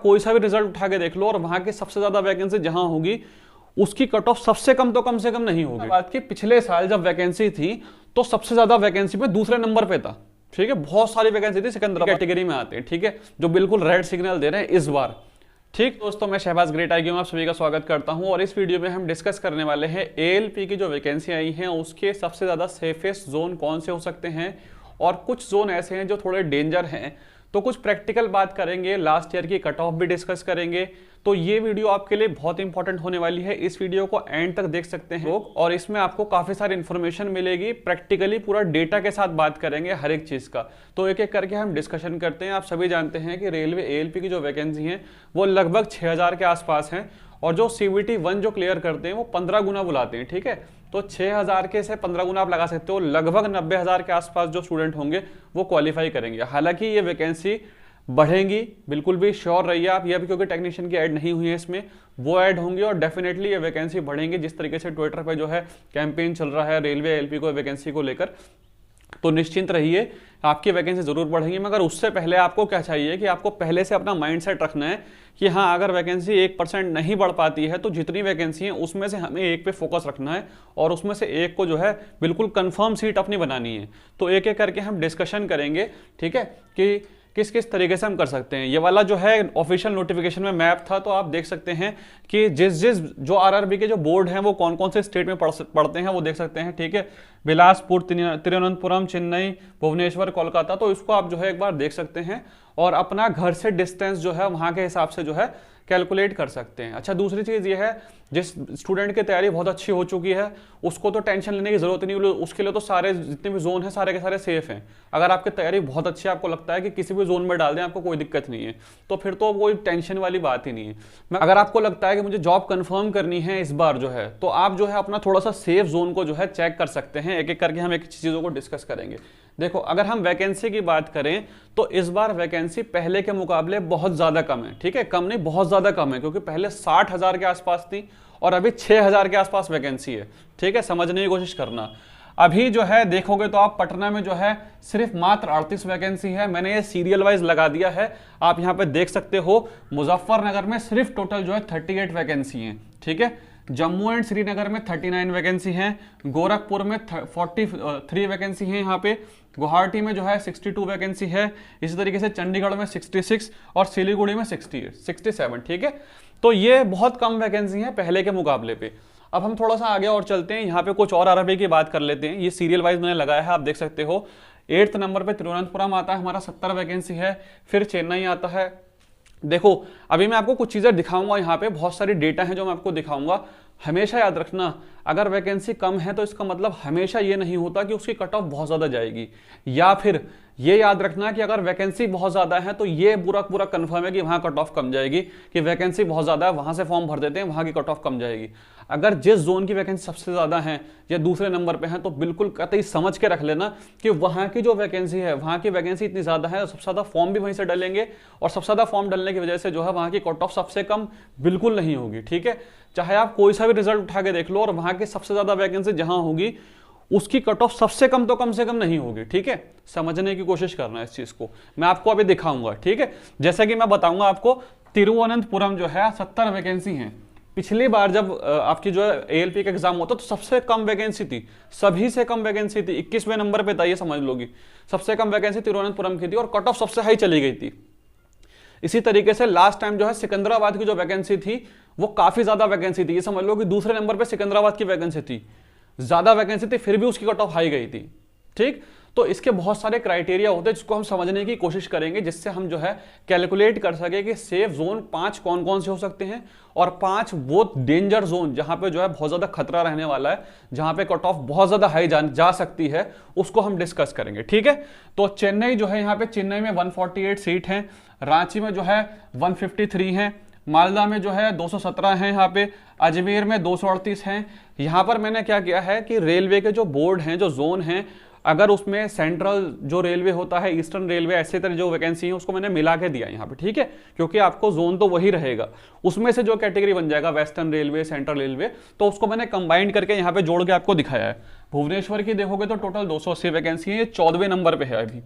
कोई सा भी रिजल्ट उठा के देख लो और वहां की सबसे ज्यादा वैकेंसी जहां होगी उसकी कट ऑफ सबसे कम तो कम से कम नहीं होगी। बात की पिछले साल जब वैकेंसी थी तो सबसे ज्यादा वैकेंसी में दूसरे नंबर पे था, ठीक है, बहुत सारी वैकेंसी थी सिकंदराबाद कैटेगरी में आते हैं, ठीक है, जो बिल्कुल रेड सिग्नल दे रहे हैं इस बार। ठीक दोस्तों, मैं शहबाज ग्रेट आई आप सभी का स्वागत करता हूं और इस वीडियो में हम डिस्कस करने वाले हैं एएलपी की जो वैकेंसी आई हैं उसके सबसे ज्यादा सेफेस्ट जोन कौन से हो सकते हैं और कुछ जोन ऐसे हैं जो थोड़े डेंजर हैं। तो कुछ प्रैक्टिकल बात करेंगे, लास्ट ईयर की कट ऑफ भी डिस्कस करेंगे। तो ये वीडियो आपके लिए बहुत इंपॉर्टेंट होने वाली है, इस वीडियो को एंड तक देख सकते हैं लोग और इसमें आपको काफी सारी इंफॉर्मेशन मिलेगी, प्रैक्टिकली पूरा डेटा के साथ बात करेंगे हर एक चीज का। तो एक एक करके हम डिस्कशन करते हैं। आप सभी जानते हैं कि रेलवे एएलपी की जो वैकेंसी है वो लगभग 6000 के आसपास है और जो CVT 1 जो क्लियर करते हैं वो 15 गुना बुलाते हैं, ठीक है। तो 6000 के से 15 गुना आप लगा सकते हो, लगभग 90,000 के आसपास जो स्टूडेंट होंगे वो क्वालिफाई करेंगे। हालांकि ये वैकेंसी बढ़ेंगी, बिल्कुल भी श्योर रहिए आप, ये भी क्योंकि टेक्नीशियन की ऐड नहीं हुई है इसमें, वो ऐड होंगी और डेफिनेटली ये वैकेंसी बढ़ेंगी। जिस तरीके से ट्विटर पे जो है कैंपेन चल रहा है रेलवे एएलपी को वैकेंसी को लेकर, तो निश्चिंत रहिए आपकी वैकेंसी जरूर बढ़ेगी। मगर उससे पहले आपको क्या चाहिए कि आपको पहले से अपना माइंडसेट रखना है कि हाँ, अगर वैकेंसी 1% नहीं बढ़ पाती है तो जितनी वैकेंसी है उसमें से हमें एक पे फोकस रखना है और उसमें से एक को जो है बिल्कुल कंफर्म सीट अपनी बनानी है। तो एक एक करके हम डिस्कशन करेंगे, ठीक है, कि किस किस तरीके से हम कर सकते हैं। ये वाला जो है ऑफिशियल नोटिफिकेशन में मैप था, तो आप देख सकते हैं कि जिस जिस जो आरआरबी के जो बोर्ड हैं वो कौन कौन से स्टेट में पढ़ते हैं वो देख सकते हैं, ठीक है। बिलासपुर, तिरुवनंतपुरम, चेन्नई, भुवनेश्वर, कोलकाता, तो इसको आप जो है एक बार देख सकते हैं और अपना घर से डिस्टेंस जो है वहां के हिसाब से जो है कैलकुलेट कर सकते हैं। अच्छा, दूसरी चीज ये है, जिस स्टूडेंट की तैयारी बहुत अच्छी हो चुकी है उसको तो टेंशन लेने की जरूरत नहीं, उसके लिए तो सारे जितने भी जोन है सारे के सारे सेफ हैं। अगर आपकी तैयारी बहुत अच्छी है, आपको लगता है कि किसी भी जोन में डाल दें आपको कोई दिक्कत नहीं है, तो फिर तो कोई टेंशन वाली बात ही नहीं है। अगर आपको लगता है कि मुझे जॉब कंफर्म करनी है इस बार जो है, तो आप जो है अपना थोड़ा सा सेफ जोन को जो है चेक कर सकते हैं। एक एक करके हम एक चीजों को डिस्कस करेंगे। देखो, अगर हम वैकेंसी की बात करें तो इस बार वैकेंसी पहले के मुकाबले बहुत ज्यादा कम है, ठीक है, कम नहीं बहुत ज्यादा कम है, क्योंकि पहले 60,000 के आसपास थी और अभी 6,000 के आसपास वैकेंसी है, ठीक है। समझने की कोशिश करना। अभी जो है देखोगे तो आप पटना में जो है सिर्फ मात्र 38 वैकेंसी है, मैंने ये सीरियल वाइज लगा दिया है, आप यहाँ पे देख सकते हो। मुजफ्फरनगर में सिर्फ टोटल जो है 38 वैकेंसी है, ठीक है। जम्मू एंड श्रीनगर में 39 वैकेंसी हैं, गोरखपुर में 43 वैकेंसी हैं, यहाँ पे गुवाहाटी में जो है 62 वैकेंसी है, इसी तरीके से चंडीगढ़ में 66 और सिलीगुड़ी में 67, ठीक है। तो ये बहुत कम वैकेंसी है पहले के मुकाबले पे। अब हम थोड़ा सा आगे और चलते हैं, यहाँ पे कुछ और आरआरबी की बात कर लेते हैं। ये सीरियल वाइज मैंने लगाया है, आप देख सकते हो। 8th नंबर पे तिरुवनंतपुरम आता है, हमारा 70 वैकेंसी है। फिर चेन्नई आता है। देखो, अभी मैं आपको कुछ चीजें दिखाऊंगा, यहाँ पे बहुत सारी डेटा है जो मैं आपको दिखाऊंगा। हमेशा याद रखना, अगर वैकेंसी कम है तो इसका मतलब हमेशा ये नहीं होता कि उसकी कट ऑफ बहुत ज्यादा जाएगी, या फिर ये याद रखना कि अगर वैकेंसी बहुत ज्यादा है तो ये पूरा कंफर्म है कि वहां कट ऑफ कम जाएगी, कि वैकेंसी बहुत ज्यादा है वहां से फॉर्म भर देते हैं वहां की कट ऑफ कम जाएगी। अगर जिस जोन की वैकेंसी सबसे ज्यादा है या दूसरे नंबर पे है तो बिल्कुल कतई समझ के रख लेना कि वहां की जो वैकेंसी है, वहां की वैकेंसी इतनी ज्यादा है, सबसे ज्यादा फॉर्म भी वहीं से डलेंगे और सबसे ज्यादा फॉर्म डलने की वजह से जो है वहां की कट ऑफ सबसे कम बिल्कुल नहीं होगी, ठीक है। चाहे आप कोई सा भी रिजल्ट उठा के देख लो और वहां की सबसे ज्यादा वैकेंसी जहां होगी उसकी कट ऑफ सबसे कम तो कम से कम नहीं होगी, ठीक है। समझने की कोशिश करना इस चीज को, मैं आपको अभी दिखाऊंगा, ठीक है। जैसे कि मैं बताऊंगा आपको, तिरुवनंतपुरम जो है 70 वैकेंसी है। पिछली बार जब आपकी जो है एएलपी का एग्जाम होता तो सबसे कम वैकेंसी थी, सभी से कम वैकेंसी थी, 21वें नंबर पे था, ये समझ लोगी। सबसे कम वैकेंसी तिरुवनंतपुरम की थी और कट ऑफ सबसे हाई चली गई थी। इसी तरीके से लास्ट टाइम जो है सिकंदराबाद की जो वैकेंसी थी वो काफी ज्यादा वैकेंसी थी, ये समझ लो कि दूसरे नंबर पे सिकंदराबाद की वैकेंसी थी, ज्यादा वैकेंसी थी, फिर भी उसकी कट ऑफ हाई गई थी, ठीक। तो इसके बहुत सारे क्राइटेरिया होते हैं जिसको हम समझने की कोशिश करेंगे, जिससे हम जो है कैलकुलेट कर सके कि सेफ जोन 5 कौन कौन से हो सकते हैं और 5 बहुत डेंजर जोन जहां पे जो है बहुत ज्यादा खतरा रहने वाला है, जहां पे कट ऑफ बहुत ज्यादा हाई जा सकती है, उसको हम डिस्कस करेंगे, ठीक है। तो चेन्नई जो है, यहाँ पे चेन्नई में 148 सीट है, रांची में जो है 153 है, मालदा में जो है 217 है, यहाँ पे अजमेर में 238 हैं। यहाँ पर मैंने क्या किया है कि रेलवे के जो बोर्ड हैं, जो जोन हैं, अगर उसमें सेंट्रल जो रेलवे होता है, ईस्टर्न रेलवे, ऐसे तरह जो वैकेंसी है उसको मैंने मिला के दिया यहाँ पे, ठीक है, क्योंकि आपको जोन तो वही रहेगा, उसमें से जो कैटेगरी बन जाएगा वेस्टर्न रेलवे, सेंट्रल रेलवे, तो उसको मैंने कंबाइन करके यहाँ पे जोड़ के आपको दिखाया है। भुवनेश्वर की देखोगे तो टोटल 280 वैकेंसी है, ये 14वें नंबर पे है अभी।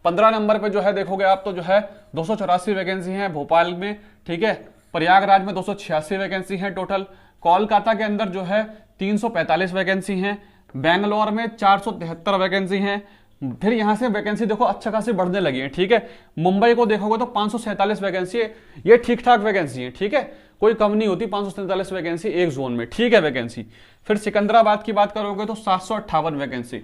15 नंबर पे जो है देखोगे आप तो जो है 284 वैकेंसी है भोपाल में, ठीक है। प्रयागराज में 286 वैकेंसी है टोटल। कोलकाता के अंदर जो है 345 वैकेंसी है। बेंगलोर में 473 वैकेंसी है। फिर यहां से वैकेंसी देखो अच्छा खासी बढ़ने लगी है, ठीक है। मुंबई को देखोगे तो 547 वैकेंसी है, ये ठीक ठाक वैकेंसी है, ठीक है, कोई कम नहीं होती। 547 वैकेंसी एक जोन में, ठीक है वैकेंसी। फिर सिकंदराबाद की बात करोगे तो 758 वैकेंसी,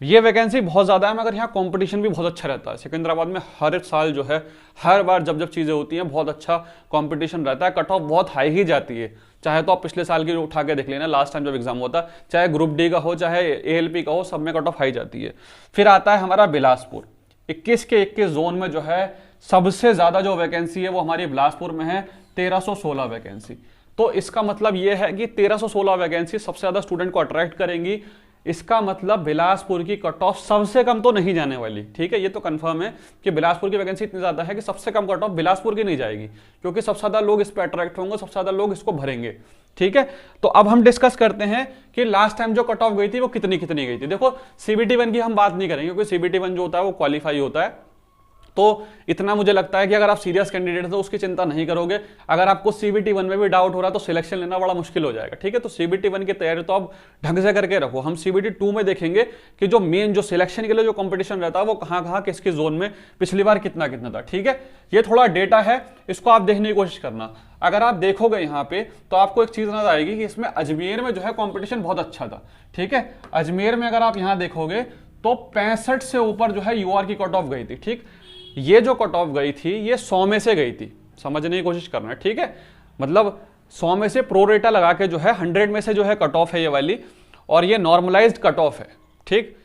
ये वैकेंसी बहुत ज्यादा है, मगर यहाँ कंपटीशन भी बहुत अच्छा रहता है। सिकंदराबाद में हर एक साल जो है, हर बार जब चीजें होती हैं बहुत अच्छा कंपटीशन रहता है, कट ऑफ बहुत हाई ही जाती है। चाहे तो आप पिछले साल की उठा के देख लेना, लास्ट टाइम जब एग्जाम होता है, चाहे ग्रुप डी का हो चाहे ALP का हो, सब में कट ऑफ हाई जाती है। फिर आता है हमारा बिलासपुर, 21 के 21 जोन में जो है सबसे ज्यादा जो वैकेंसी है वो हमारी बिलासपुर में है, 1316 वैकेंसी। तो इसका मतलब ये है कि 1316 वैकेंसी सबसे ज्यादा स्टूडेंट को अट्रैक्ट करेंगी। इसका मतलब बिलासपुर की कट ऑफ सबसे कम तो नहीं जाने वाली, ठीक है, ये तो कंफर्म है कि बिलासपुर की वैकेंसी इतनी ज्यादा है कि सबसे कम कट ऑफ बिलासपुर की नहीं जाएगी, क्योंकि सबसे ज्यादा लोग इस पर अट्रैक्ट होंगे, सबसे ज्यादा लोग इसको भरेंगे, ठीक है। तो अब हम डिस्कस करते हैं कि लास्ट टाइम जो कट ऑफ गई थी वो कितनी कितनी गई थी। देखो CBT 1 की हम बात नहीं करेंगे, क्योंकि CBT 1 जो होता है वो क्वालिफाई होता है, तो इतना मुझे लगता है कि अगर आप सीरियस कैंडिडेट हो उसकी चिंता नहीं करोगे। अगर आपको CBT 1 में भी डाउट हो रहा है तो सिलेक्शन लेना बड़ा मुश्किल हो जाएगा, ठीक है। तो CBT 1 की तैयारी तो आप ढंग से करके रखो। हम CBT 2 में देखेंगे कि जो मेन जो सिलेक्शन के लिए जो कंपटीशन रहता है वो कहां कहां किसके जोन में पिछली बार कितना कितना था, ठीक है। ये थोड़ा डेटा है, इसको आप देखने की कोशिश करना। अगर आप देखोगे यहाँ पे तो आपको एक चीज नजर आएगी कि इसमें अजमेर में जो है कॉम्पिटिशन बहुत अच्छा था, ठीक है। अजमेर में अगर आप यहाँ देखोगे तो 65 से ऊपर जो है UR की कट ऑफ गई थी, ठीक। ये जो कट ऑफ गई थी ये 100 में से गई थी, समझने की कोशिश करना है, ठीक है। मतलब 100 में से प्रो रेटा लगा के जो है 100 में से जो है कट ऑफ है ये वाली, और ये नॉर्मलाइज्ड कट ऑफ है, ठीक।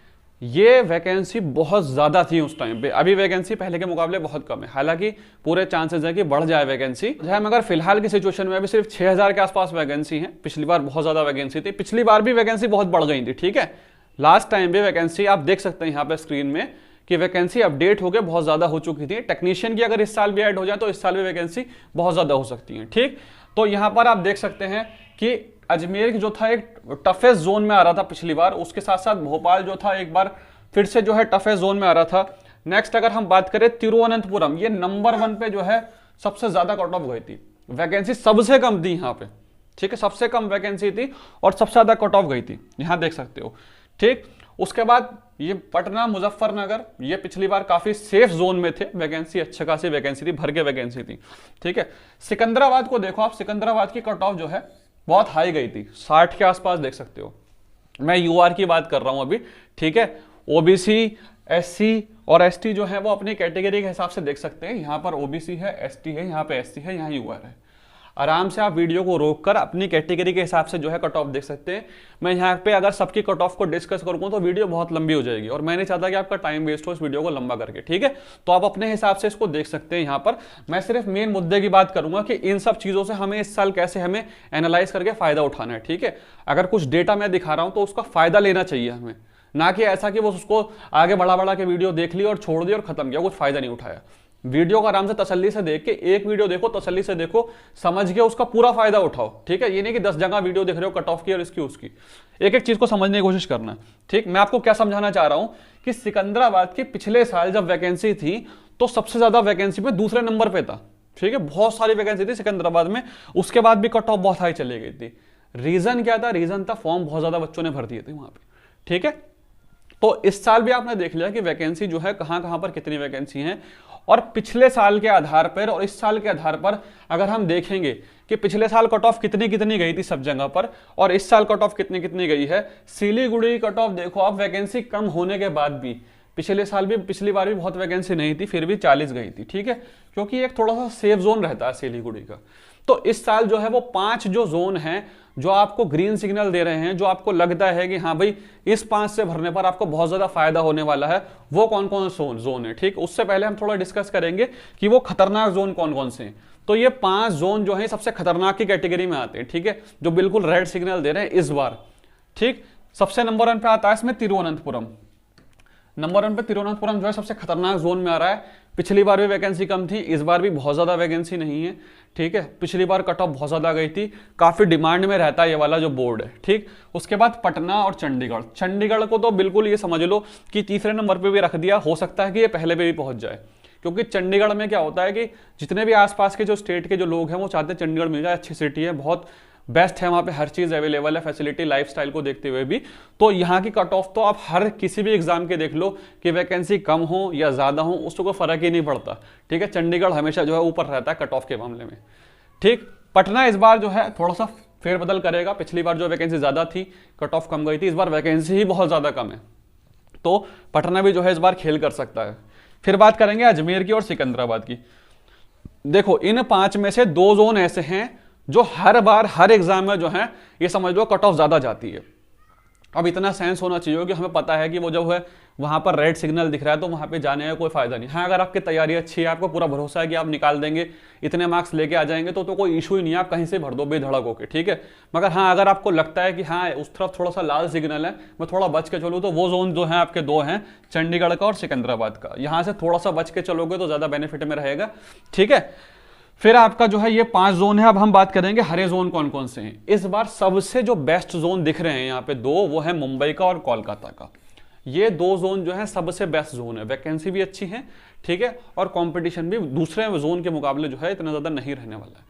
ये वैकेंसी बहुत ज्यादा थी उस टाइम पे, अभी वैकेंसी पहले के मुकाबले बहुत कम है। हालांकि पूरे चांसेस है कि बढ़ जाए वैकेंसी, मगर फिलहाल की सिचुएशन में अभी सिर्फ 6000 के आसपास वैकेंसी है। पिछली बार बहुत ज्यादा वैकेंसी थी, पिछली बार भी वैकेंसी बहुत बढ़ गई थी, ठीक है। लास्ट टाइम भी वैकेंसी आप देख सकते हैं यहाँ पे स्क्रीन में कि वैकेंसी अपडेट होकर बहुत ज्यादा हो चुकी थी। टेक्नीशियन की अगर इस साल भी ऐड हो जाए तो इस साल भी वैकेंसी बहुत ज्यादा हो सकती है, ठीक। तो यहां पर आप देख सकते हैं कि अजमेर जो था एक टफेस्ट जोन में आ रहा था पिछली बार, उसके साथ साथ भोपाल जो था एक बार फिर से जो है टफेस्ट जोन में आ रहा था। नेक्स्ट अगर हम बात करें तिरुवनंतपुरम, ये नंबर 1 पे जो है सबसे ज्यादा कट ऑफ गई थी, वैकेंसी सबसे कम थी यहाँ पे, ठीक है, सबसे कम वैकेंसी थी और सबसे ज्यादा कट ऑफ गई थी, यहां देख सकते हो, ठीक। उसके बाद ये पटना मुजफ्फरनगर, ये पिछली बार काफी सेफ जोन में थे, वैकेंसी अच्छी खासी वैकेंसी थी, भर के वैकेंसी थी, ठीक है। सिकंदराबाद को देखो आप, सिकंदराबाद की कट ऑफ जो है बहुत हाई गई थी, 60 के आसपास देख सकते हो। मैं UR की बात कर रहा हूं अभी, ठीक है। OBC SC और ST जो है वो अपनी कैटेगरी के हिसाब से देख सकते हैं। यहाँ पर OBC है, ST है, यहाँ पे SC है, यहाँ UR है। आराम से आप वीडियो को रोककर अपनी कैटेगरी के हिसाब से जो है कट ऑफ देख सकते हैं। मैं यहाँ पे अगर सबकी कट ऑफ को डिस्कस करूंगा तो वीडियो बहुत लंबी हो जाएगी और मैं नहीं चाहता कि आपका टाइम वेस्ट हो इस वीडियो को लंबा करके, ठीक है। तो आप अपने हिसाब से इसको देख सकते हैं। यहाँ पर मैं सिर्फ मेन मुद्दे की बात करूंगा कि इन सब चीजों से हमें इस साल कैसे हमें एनालाइज करके फायदा उठाना है, ठीक है। अगर कुछ डेटा मैं दिखा रहा हूं तो उसका फायदा लेना चाहिए हमें, ना कि ऐसा कि वो उसको आगे बढ़ा के वीडियो देख ली और छोड़ दी और खत्म किया, कुछ फायदा नहीं उठाया। वीडियो को आराम से तसल्ली से देख के, एक वीडियो देखो तसल्ली से देखो, समझ के उसका पूरा फायदा उठाओ, ठीक है। ये नहीं कि 10 जगह वीडियो देख रहे हो कट ऑफ की और इसकी उसकी, एक एक चीज को समझने की कोशिश करना, ठीक। मैं आपको क्या समझाना चाह रहा हूं कि सिकंदराबाद की पिछले साल जब वैकेंसी थी तो सबसे ज्यादा वैकेंसी में दूसरे नंबर पे था, ठीक है। बहुत सारी वैकेंसी थी सिकंदराबाद में, उसके बाद भी कट ऑफ बहुत हाई चली गई थी। रीजन क्या था? रीजन था फॉर्म बहुत ज्यादा बच्चों ने भर दिए थे वहां पे, ठीक है। तो इस साल भी आपने देख लिया कि वैकेंसी जो है कहां कहां पर कितनी वैकेंसी है, और पिछले साल के आधार पर और इस साल के आधार पर अगर हम देखेंगे कि पिछले साल कट ऑफ कितनी कितनी गई थी सब जगह पर और इस साल कट ऑफ कितनी कितनी गई है। सिलीगुड़ी कट ऑफ देखो आप, वैकेंसी कम होने के बाद भी पिछले साल भी, पिछली बार भी बहुत वैकेंसी नहीं थी, फिर भी 40 गई थी, ठीक है, क्योंकि एक थोड़ा सा सेफ जोन रहता है सिलीगुड़ी का। तो इस साल जो है वो 5 जो जोन हैं जो आपको ग्रीन सिग्नल दे रहे हैं, जो आपको लगता है कि हाँ भाई इस 5 से भरने पर आपको बहुत ज्यादा फायदा होने वाला है, वो कौन कौन जोन है, ठीक। उससे पहले हम थोड़ा डिस्कस करेंगे कि वो खतरनाक जोन कौन कौन से हैं। तो ये 5 जोन जो है सबसे खतरनाक की कैटेगरी में आते हैं, ठीक है, जो बिल्कुल रेड सिग्नल दे रहे हैं इस बार, ठीक। सबसे नंबर 1 पे आता है इसमें तिरुवनंतपुरम। नंबर 1 पे तिरुवनंतपुरम जो है सबसे खतरनाक जोन में आ रहा है। पिछली बार भी वैकेंसी कम थी, इस बार भी बहुत ज्यादा वैकेंसी नहीं है, ठीक है। पिछली बार कट ऑफ बहुत ज्यादा गई थी, काफी डिमांड में रहता है ये वाला जो बोर्ड है, ठीक। उसके बाद पटना और चंडीगढ़। चंडीगढ़ को तो बिल्कुल ये समझ लो कि तीसरे नंबर पे भी रख दिया, हो सकता है कि ये पहले पे भी पहुंच जाए, क्योंकि चंडीगढ़ में क्या होता है कि जितने भी आसपास के जो स्टेट के जो लोग हैं वो चाहते हैं चंडीगढ़ मिल जाए, अच्छी सिटी है, बहुत बेस्ट है, वहां पे हर चीज अवेलेबल है, फैसिलिटी लाइफस्टाइल को देखते हुए भी। तो यहाँ की कट ऑफ तो आप हर किसी भी एग्जाम के देख लो कि वैकेंसी कम हो या ज्यादा हो उसको कोई फर्क ही नहीं पड़ता, ठीक है। चंडीगढ़ हमेशा जो है ऊपर रहता है कट ऑफ के मामले में, ठीक। पटना इस बार जो है थोड़ा सा फेरबदल करेगा, पिछली बार जो वैकेंसी ज्यादा थी कट ऑफ कम गई थी, इस बार वैकेंसी ही बहुत ज्यादा कम है, तो पटना भी जो है इस बार खेल कर सकता है। फिर बात करेंगे अजमेर की और सिकंदराबाद की। देखो इन 5 में से 2 जोन ऐसे हैं जो हर बार हर एग्जाम में जो है ये समझ लो कट ऑफ ज्यादा जाती है। अब इतना सेंस होना चाहिए कि हमें पता है कि वो जब है वहां पर रेड सिग्नल दिख रहा है तो वहां पे जाने का कोई फायदा नहीं। हाँ अगर आपकी तैयारी अच्छी है, आपको पूरा भरोसा है कि आप निकाल देंगे, इतने मार्क्स लेके आ जाएंगे, तो कोई इशू ही नहीं है, आप कहीं से भर दो बेधड़क होके, ठीक है। मगर हाँ अगर आपको लगता है कि हाँ उस तरफ थोड़ा सा लाल सिग्नल है, मैं थोड़ा बच के चलूँ, तो वो जोन जो है आपके 2 हैं, चंडीगढ़ का और सिकंदराबाद का। यहाँ से थोड़ा सा बच के चलोगे तो ज्यादा बेनिफिट में रहेगा, ठीक है। फिर आपका जो है ये 5 जोन है। अब हम बात करेंगे हरे जोन कौन कौन से हैं। इस बार सबसे जो बेस्ट जोन दिख रहे हैं यहाँ पे 2, वो है मुंबई का और कोलकाता का। ये 2 जोन जो है सबसे बेस्ट जोन है, वैकेंसी भी अच्छी है, ठीक है, और कंपटीशन भी दूसरे जोन के मुकाबले जो है इतना ज्यादा नहीं रहने वाला है।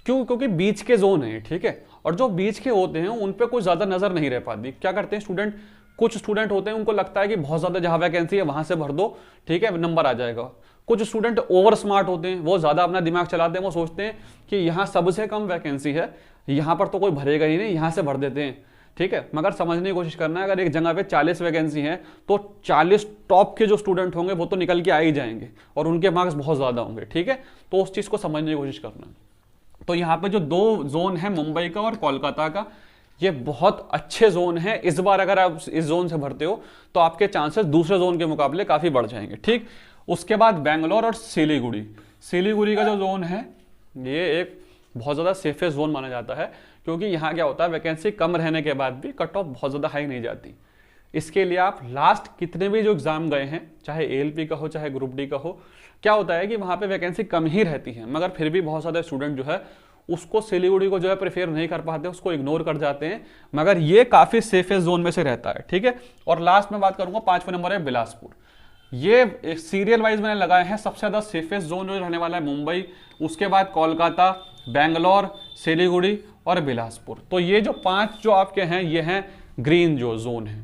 क्यों? क्योंकि बीच के जोन है, ठीक है, और जो बीच के होते हैं उन पे कुछ ज्यादा नजर नहीं रह पाती। क्या करते हैं स्टूडेंट, कुछ स्टूडेंट होते हैं उनको लगता है कि बहुत ज्यादा जहां वैकेंसी है वहां से भर दो, ठीक है, नंबर आ जाएगा। कुछ स्टूडेंट ओवर स्मार्ट होते हैं, वो ज्यादा अपना दिमाग चलाते हैं, वो सोचते हैं कि यहाँ सबसे कम वैकेंसी है, यहाँ पर तो कोई भरेगा ही नहीं, यहाँ से भर देते हैं, ठीक है। मगर समझने की कोशिश करना है, अगर एक जगह पे 40 वैकेंसी है तो 40 टॉप के जो स्टूडेंट होंगे वो तो निकल के आ ही जाएंगे और उनके मार्क्स बहुत ज्यादा होंगे, ठीक है। तो उस चीज को समझने की कोशिश करना है। तो यहाँ पे जो 2 जोन है मुंबई का और कोलकाता का, ये बहुत अच्छे जोन है। इस बार अगर आप इस जोन से भरते हो तो आपके चांसेस दूसरे जोन के मुकाबले काफी बढ़ जाएंगे, ठीक। उसके बाद बेंगलोर और सिलीगुड़ी। सिलीगुड़ी का जो जोन है ये एक बहुत ज्यादा सेफेस्ट जोन माना जाता है, क्योंकि यहाँ क्या होता है वैकेंसी कम रहने के बाद भी कट ऑफ बहुत ज्यादा हाई नहीं जाती। इसके लिए आप लास्ट कितने भी जो एग्जाम गए हैं, चाहे ALP का हो चाहे ग्रुप डी का हो, क्या होता है कि वहां पे वैकेंसी कम ही रहती है, मगर फिर भी बहुत सारे स्टूडेंट जो है उसको सिलीगुड़ी को जो है प्रेफर नहीं कर पाते, उसको इग्नोर कर जाते हैं, मगर ये काफी सेफेस्ट जोन में से रहता है, ठीक है। और लास्ट में बात करूंगा 5वें नंबर है बिलासपुर। ये सीरियल वाइज मैंने लगाए हैं, सबसे ज्यादा सेफेस्ट जोन जो रहने वाला है मुंबई, उसके बाद कोलकाता, बेंगलोर, सिलीगुड़ी और बिलासपुर। तो ये जो 5 जो आपके हैं ये हैं ग्रीन जो जोन है,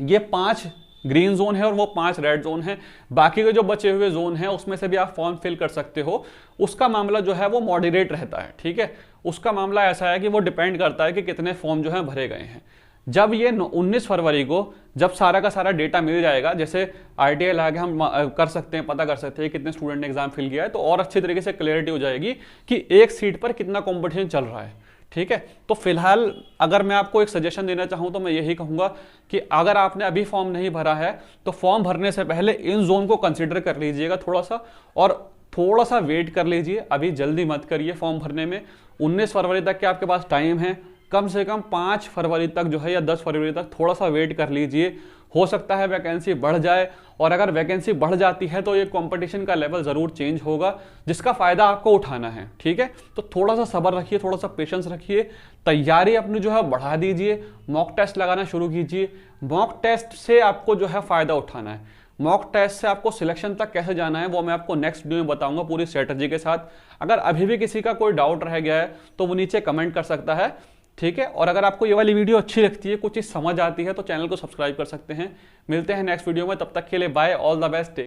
ये 5 ग्रीन जोन है और वो 5 रेड जोन है। बाकी के जो बचे हुए जोन हैं उसमें से भी आप फॉर्म फिल कर सकते हो। उसका मामला जो है वो मॉडरेट रहता है, ठीक है। उसका मामला ऐसा है कि वो डिपेंड करता है कि कितने फॉर्म जो है भरे गए हैं। जब ये 19 फरवरी को जब सारा का सारा डेटा मिल जाएगा, जैसे RTI लगा के हम कर सकते हैं, पता कर सकते हैं कितने स्टूडेंट ने एग्जाम फिल किया है, तो और अच्छे तरीके से क्लियरिटी हो जाएगी कि एक सीट पर कितना कॉम्पिटिशन चल रहा है, ठीक है। तो फिलहाल अगर मैं आपको एक सजेशन देना चाहूं तो मैं यही कहूंगा कि अगर आपने अभी फॉर्म नहीं भरा है तो फॉर्म भरने से पहले इन जोन को कंसिडर कर लीजिएगा थोड़ा सा, और थोड़ा सा वेट कर लीजिए, अभी जल्दी मत करिए फॉर्म भरने में। 19 फरवरी तक के आपके पास टाइम है, कम से कम 5 फरवरी तक जो है या 10 फरवरी तक थोड़ा सा वेट कर लीजिए। हो सकता है वैकेंसी बढ़ जाए, और अगर वैकेंसी बढ़ जाती है तो ये कंपटीशन का लेवल जरूर चेंज होगा, जिसका फायदा आपको उठाना है, ठीक है। तो थोड़ा सा सब्र रखिए, थोड़ा सा पेशेंस रखिए, तैयारी अपनी जो है बढ़ा दीजिए, मॉक टेस्ट लगाना शुरू कीजिए। मॉक टेस्ट से आपको जो है फायदा उठाना है, मॉक टेस्ट से आपको सिलेक्शन तक कैसे जाना है वो मैं आपको नेक्स्ट वीडियो में बताऊंगा पूरी स्ट्रेटजी के साथ। अगर अभी भी किसी का कोई डाउट रह गया है तो वो नीचे कमेंट कर सकता है, ठीक है। और अगर आपको ये वाली वीडियो अच्छी लगती है, कुछ चीज समझ आती है, तो चैनल को सब्सक्राइब कर सकते हैं। मिलते हैं नेक्स्ट वीडियो में, तब तक के लिए बाय, ऑल द बेस्ट।